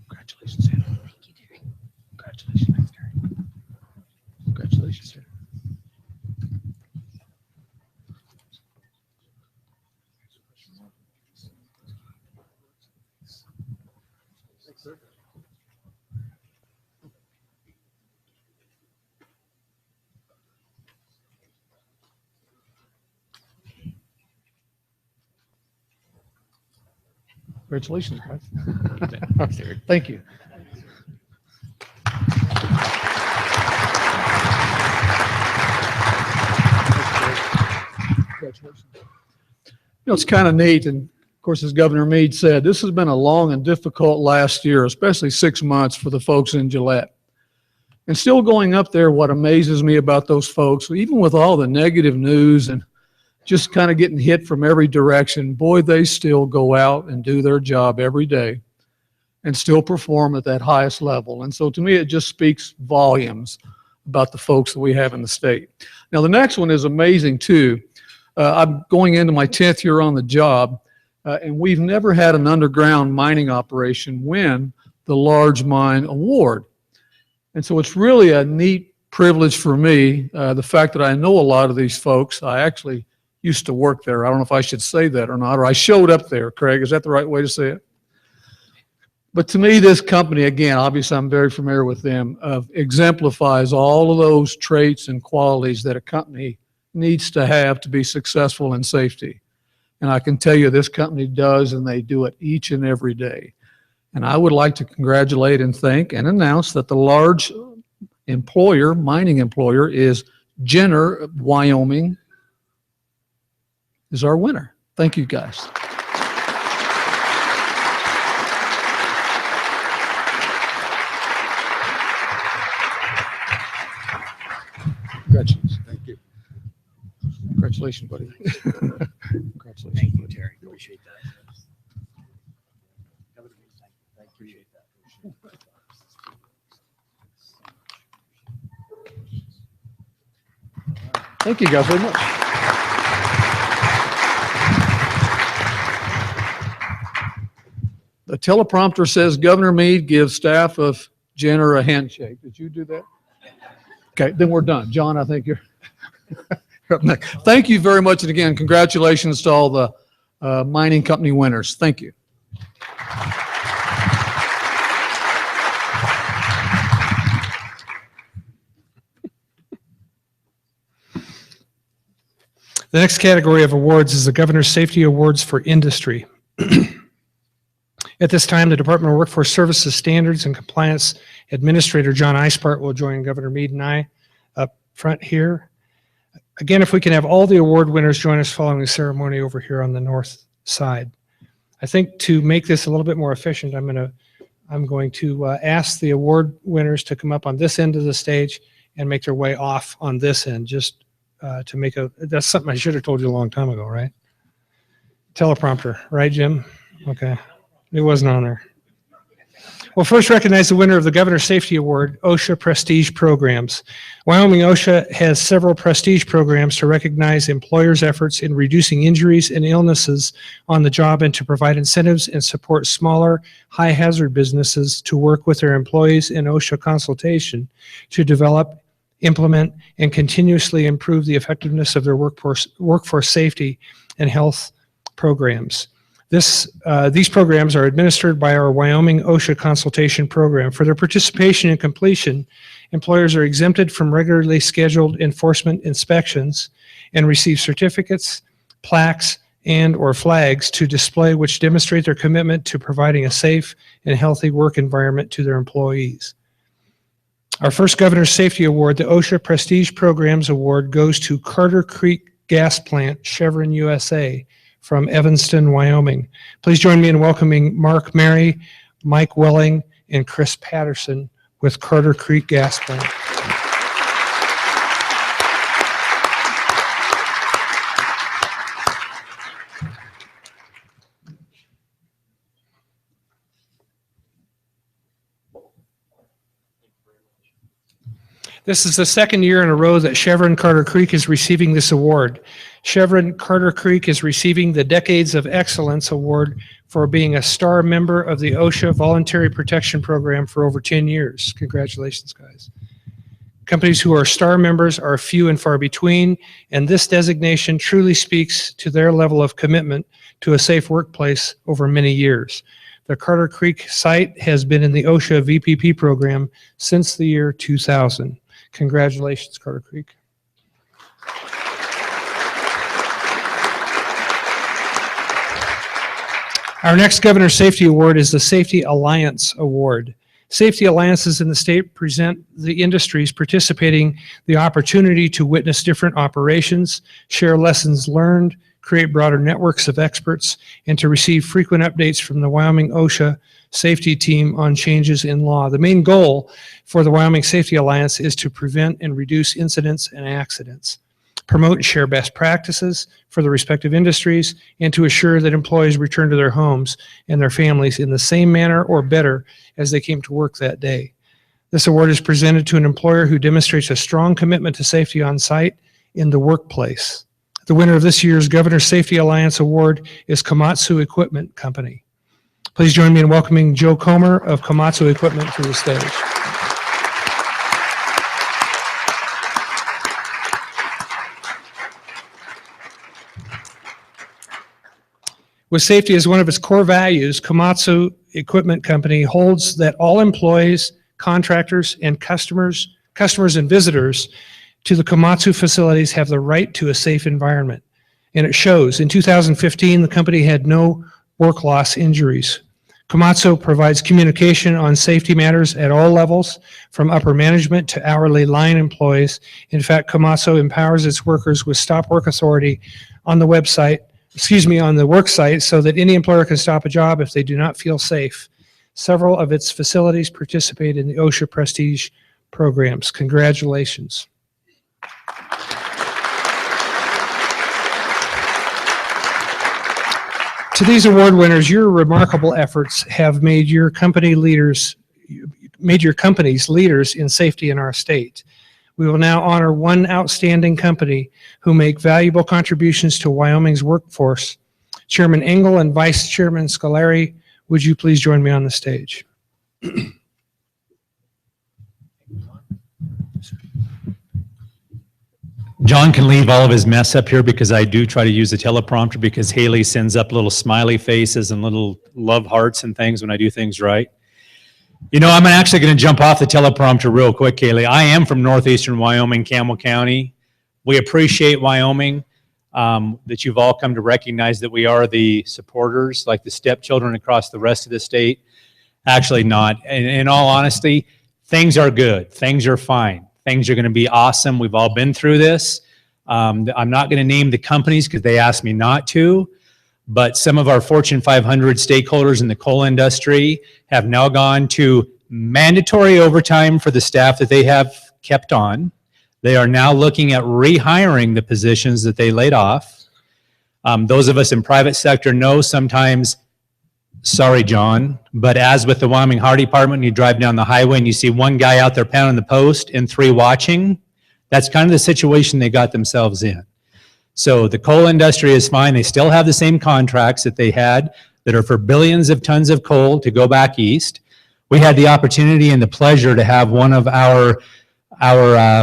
Speaker 2: Congratulations, Anna.
Speaker 7: Thank you, Terry.
Speaker 2: Congratulations, Terry. Congratulations, Terry. Congratulations, guys. Thank you. Congratulations. You know, it's kind of neat, and of course, as Governor Mead said, this has been a long and difficult last year, especially 6 months for the folks in Gillette. And still going up there, what amazes me about those folks, even with all the negative news and just kind of getting hit from every direction, boy, they still go out and do their job every day and still perform at that highest level. And so to me, it just speaks volumes about the folks that we have in the state. Now, the next one is amazing too. I'm going into my 10th year on the job, and we've never had an underground mining operation win the Large Mine Award. And so it's really a neat privilege for me, the fact that I know a lot of these folks. I actually used to work there. I don't know if I should say that or not, or I showed up there, Craig. Is that the right way to say it? But to me, this company, again, obviously I'm very familiar with them, exemplifies all of those traits and qualities that a company needs to have to be successful in safety. And I can tell you this company does, and they do it each and every day. And I would like to congratulate and thank and announce that the large employer, mining employer, is Jenner, Wyoming, is our winner. Thank you, guys. Congratulations. Thank you. Congratulations, buddy. Congratulations.
Speaker 8: Thank you, Terry. Appreciate that. Appreciate that.
Speaker 2: Thank you guys very much. The teleprompter says Governor Mead gives staff of Jen, or a handshake? Did you do that? Okay, then we're done. John, I think you're up next. Thank you very much. And again, congratulations to all the mining company winners. Thank you.
Speaker 4: The next category of awards is the Governor's Safety Awards for Industry. At this time, the Department of Workforce Services Standards and Compliance Administrator John Eispart will join Governor Mead and I up front here. Again, if we can have all the award winners join us following the ceremony over here on the north side. I think to make this a little bit more efficient, I'm going to ask the award winners to come up on this end of the stage and make their way off on this end, just to make that's something I should have told you a long time ago, right? Teleprompter, right, Jim? Okay. It wasn't on there. We'll first recognize the winner of the Governor's Safety Award, OSHA Prestige Programs. Wyoming OSHA has several prestige programs to recognize employers' efforts in reducing injuries and illnesses on the job and to provide incentives and support smaller, high-hazard businesses to work with their employees in OSHA consultation to develop, implement, and continuously improve the effectiveness of their workforce safety and health programs. These programs are administered by our Wyoming OSHA Consultation Program. For their participation and completion, employers are exempted from regularly scheduled enforcement inspections and receive certificates, plaques, and/or flags to display which demonstrate their commitment to providing a safe and healthy work environment to their employees. Our first Governor's Safety Award, the OSHA Prestige Programs Award, goes to Carter Creek Gas Plant, Chevron USA, from Evanston, Wyoming. Please join me in welcoming Mark Mary, Mike Welling, and Chris Patterson with Carter Creek Gas Plant. This is the second year in a row that Chevron Carter Creek is receiving this award. Chevron Carter Creek is receiving the Decades of Excellence Award for being a star member of the OSHA Voluntary Protection Program for over 10 years. Congratulations, guys. Companies who are star members are few and far between, and this designation truly speaks to their level of commitment to a safe workplace over many years. The Carter Creek site has been in the OSHA VPP program since the year 2000. Congratulations, Carter Creek. Our next Governor's Safety Award is the Safety Alliance Award. Safety alliances in the state present the industries participating the opportunity to witness different operations, share lessons learned, create broader networks of experts, and to receive frequent updates from the Wyoming OSHA safety team on changes in law. The main goal for the Wyoming Safety Alliance is to prevent and reduce incidents and accidents, promote and share best practices for the respective industries, and to assure that employees return to their homes and their families in the same manner or better as they came to work that day. This award is presented to an employer who demonstrates a strong commitment to safety on site in the workplace. The winner of this year's Governor's Safety Alliance Award is Komatsu Equipment Company. Please join me in welcoming Joe Comer of Komatsu Equipment to the stage. With safety as one of its core values, Komatsu Equipment Company holds that all employees, contractors, and customers and visitors to the Komatsu facilities have the right to a safe environment. And it shows. In 2015, the company had no work loss injuries. Komatsu provides communication on safety matters at all levels, from upper management to hourly line employees. In fact, Komatsu empowers its workers with stop work authority on the website, on the work site, so that any employer can stop a job if they do not feel safe. Several of its facilities participate in the OSHA Prestige programs. Congratulations. To these award winners, your remarkable efforts have made your companies leaders in safety in our state. We will now honor one outstanding company who make valuable contributions to Wyoming's workforce. Chairman Engel and Vice Chairman Scolari, would you please join me on the stage?
Speaker 1: John can leave all of his mess up here because I do try to use the teleprompter because Haley sends up little smiley faces and little love hearts and things when I do things right. You know, I'm actually going to jump off the teleprompter real quick, Haley. I am from northeastern Wyoming, Campbell County. We appreciate Wyoming, that you've all come to recognize that we are the supporters, like the stepchildren across the rest of the state. Actually not. In all honesty, things are good. Things are fine. Things are going to be awesome. We've all been through this. I'm not going to name the companies because they asked me not to, but some of our Fortune 500 stakeholders in the coal industry have now gone to mandatory overtime for the staff that they have kept on. They are now looking at rehiring the positions that they laid off. Those of us in private sector know sometimes, sorry, John, but as with the Wyoming Heart Department, you drive down the highway and you see one guy out there pounding the post and 3 watching. That's kind of the situation they got themselves in. So the coal industry is fine. They still have the same contracts that they had that are for billions of tons of coal to go back east. We had the opportunity and the pleasure to have one of our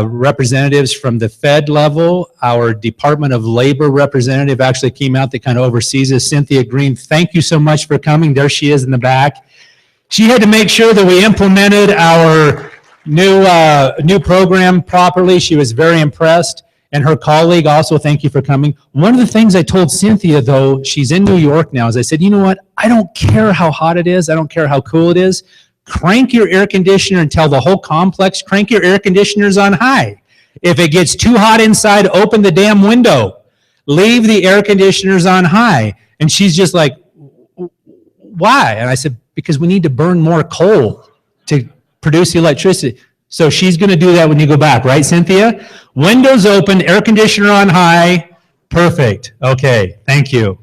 Speaker 1: representatives from the Fed level, our Department of Labor representative actually came out that kind of oversees this, Cynthia Green. Thank you so much for coming. There she is in the back. She had to make sure that we implemented our new program properly. She was very impressed. And her colleague also, thank you for coming. One of the things I told Cynthia, though, she's in New York now, is I said, you know what? I don't care how hot it is. I don't care how cool it is. Crank your air conditioner and tell the whole complex, crank your air conditioners on high. If it gets too hot inside, open the damn window. Leave the air conditioners on high. And she's just like, why? And I said, because we need to burn more coal to produce the electricity. So she's going to do that when you go back, right, Cynthia? Windows open, air conditioner on high. Perfect. Okay, thank you.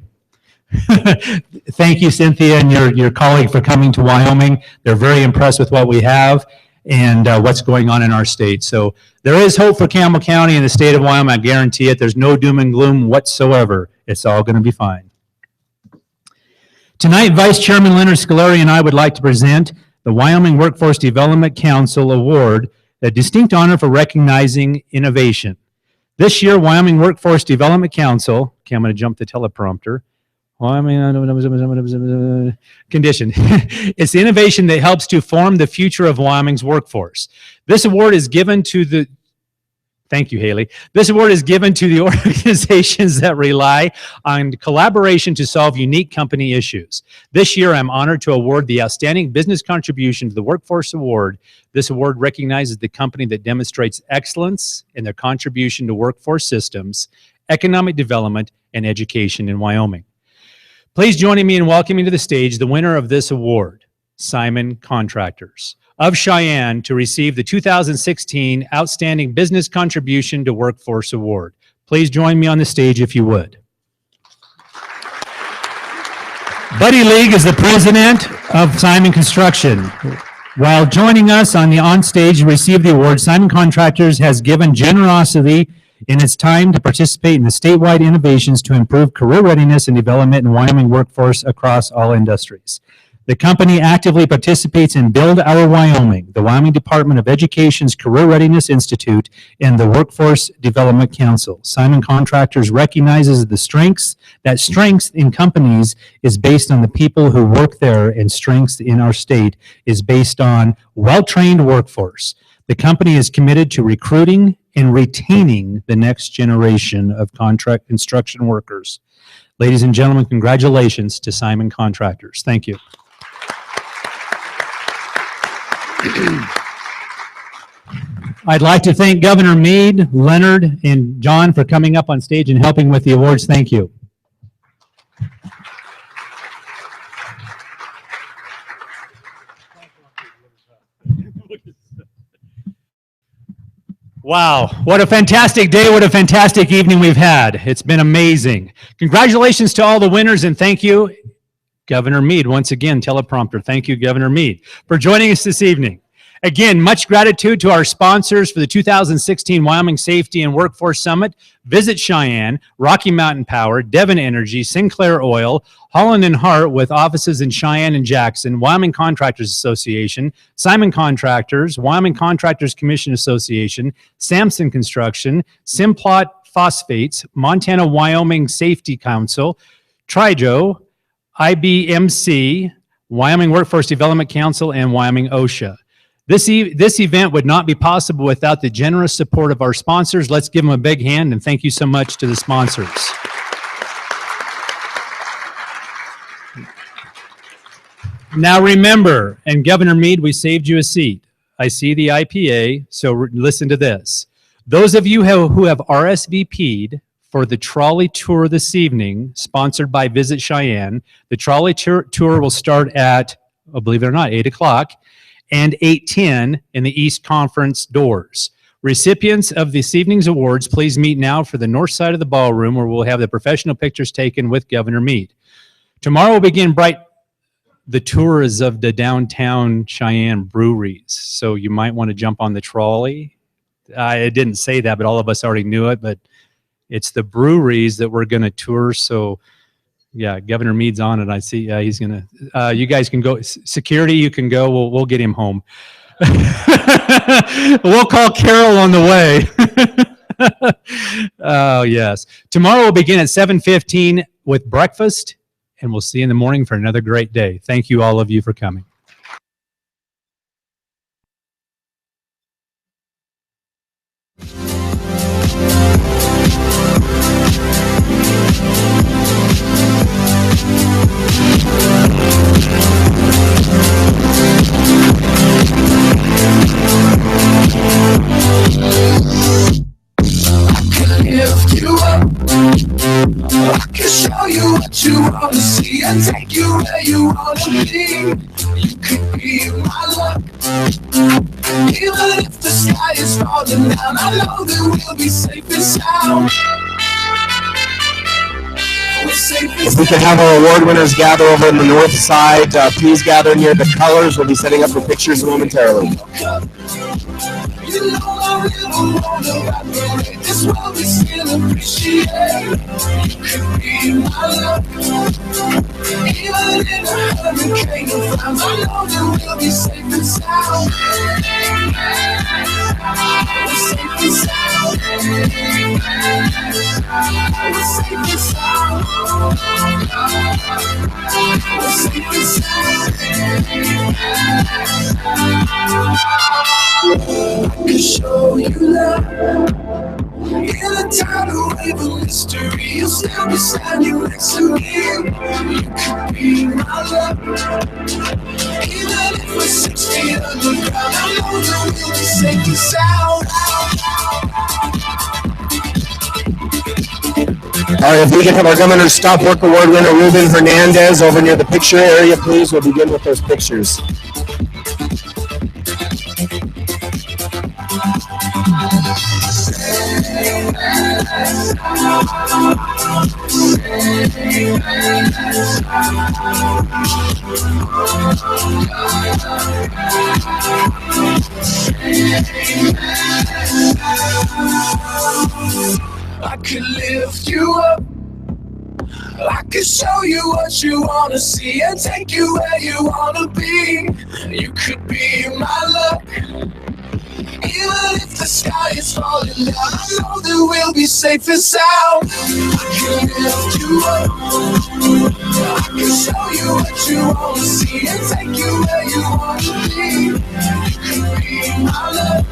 Speaker 1: Thank you, Cynthia, and your colleague for coming to Wyoming. They're very impressed with what we have and what's going on in our state. So there is hope for Campbell County and the state of Wyoming. I guarantee it. There's no doom and gloom whatsoever. It's all going to be fine. Tonight, Vice Chairman Leonard Scolari and I would like to present the Wyoming Workforce Development Council Award, a distinct honor for recognizing innovation. This year, Wyoming Workforce Development Council, okay, I'm going to jump the teleprompter, condition. It's the innovation that helps to form the future of Wyoming's workforce. This award is given to the, thank you, Haley. This award is given to the organizations that rely on collaboration to solve unique company issues. This year, I'm honored to award the Outstanding Business Contribution to the Workforce Award. This award recognizes the company that demonstrates excellence in their contribution to workforce systems, economic development, and education in Wyoming. Please join me in welcoming to the stage the winner of this award, Simon Contractors of Cheyenne, to receive the 2016 Outstanding Business Contribution to Workforce Award. Please join me on the stage if you would. Buddy League is the president of Simon Construction. While joining us on the onstage to receive the award, Simon Contractors has given generosity in its time to participate in the statewide innovations to improve career readiness and development in Wyoming workforce across all industries. The company actively participates in Build Our Wyoming, the Wyoming Department of Education's Career Readiness Institute, and the Workforce Development Council. Simon Contractors recognizes the strengths in companies is based on the people who work there, and strengths in our state is based on well-trained workforce. The company is committed to recruiting and retaining the next generation of contract construction workers. Ladies and gentlemen, congratulations to Simon Contractors. Thank you. I'd like to thank Governor Mead, Leonard, and John for coming up on stage and helping with the awards. Thank you. Wow, what a fantastic day, what a fantastic evening we've had. It's been amazing. Congratulations to all the winners, and thank you, Governor Mead. Once again, teleprompter, thank you, Governor Mead, for joining us this evening. Again, much gratitude to our sponsors for the 2016 Wyoming Safety and Workforce Summit. Visit Cheyenne, Rocky Mountain Power, Devon Energy, Sinclair Oil, Holland and Hart with offices in Cheyenne and Jackson, Wyoming Contractors Association, Simon Contractors, Wyoming Contractors Commission Association, Sampson Construction, Simplot Phosphates, Montana Wyoming Safety Council, Trijo, IBMC, Wyoming Workforce Development Council, and Wyoming OSHA. This event would not be possible without the generous support of our sponsors. Let's give them a big hand, and thank you so much to the sponsors. Now remember, and Governor Mead, we saved you a seat. I see the IPA, so listen to this. Those of you who have RSVP'd for the trolley tour this evening, sponsored by Visit Cheyenne, the trolley tour will start at, believe it or not, 8 o'clock. And 8:10 in the East Conference doors. Recipients of this evening's awards, please meet now for the north side of the ballroom where we'll have the professional pictures taken with Governor Mead. Tomorrow we'll begin the tours of the downtown Cheyenne breweries. So you might want to jump on the trolley. I didn't say that, but all of us already knew it, but it's the breweries that we're going to tour. So yeah, Governor Mead's on it. I see he's going to, you guys can go. Security, you can go. We'll get him home. We'll call Carol on the way. Oh, yes. Tomorrow we'll begin at 7:15 with breakfast, and we'll see you in the morning for another great day. Thank you, all of you, for coming.
Speaker 7: Lift you up, I can show you what you wanna see and take you where you wanna be. You could be my luck, even if the sky is falling down. I know that we'll be safe and sound. We're safe and
Speaker 9: If we could have our award winners gather over on the north side, please gather near the colors. We'll be setting up for pictures momentarily.
Speaker 7: You know I really wanna evaporate this world we still appreciate. You could be my love, even in a hurricane of frowns. I know that we'll be safe and sound. We're safe and sound. We're safe and sound. We're safe and sound. I can show you love in a tidal wave of mystery. You'll still be standing next to me. You could be my love, even if we're 6 feet underground. I know that we'll be safe and sound.
Speaker 9: All right, if we can have our Governor's Stop Work Award winner Ruben Hernandez over near the picture area, please. We'll begin with those pictures.
Speaker 7: I could lift you up, I could show you what you wanna see and take you where you wanna be. You could be my luck, even if the sky is falling down. I know that we'll be safe and sound. I can lift you up, I can show you what you wanna see and take you where you wanna be. You could be my love,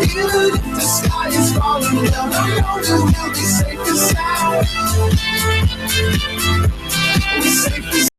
Speaker 7: even if the sky is falling down. I know that we'll be safe and sound. We're safe and sound.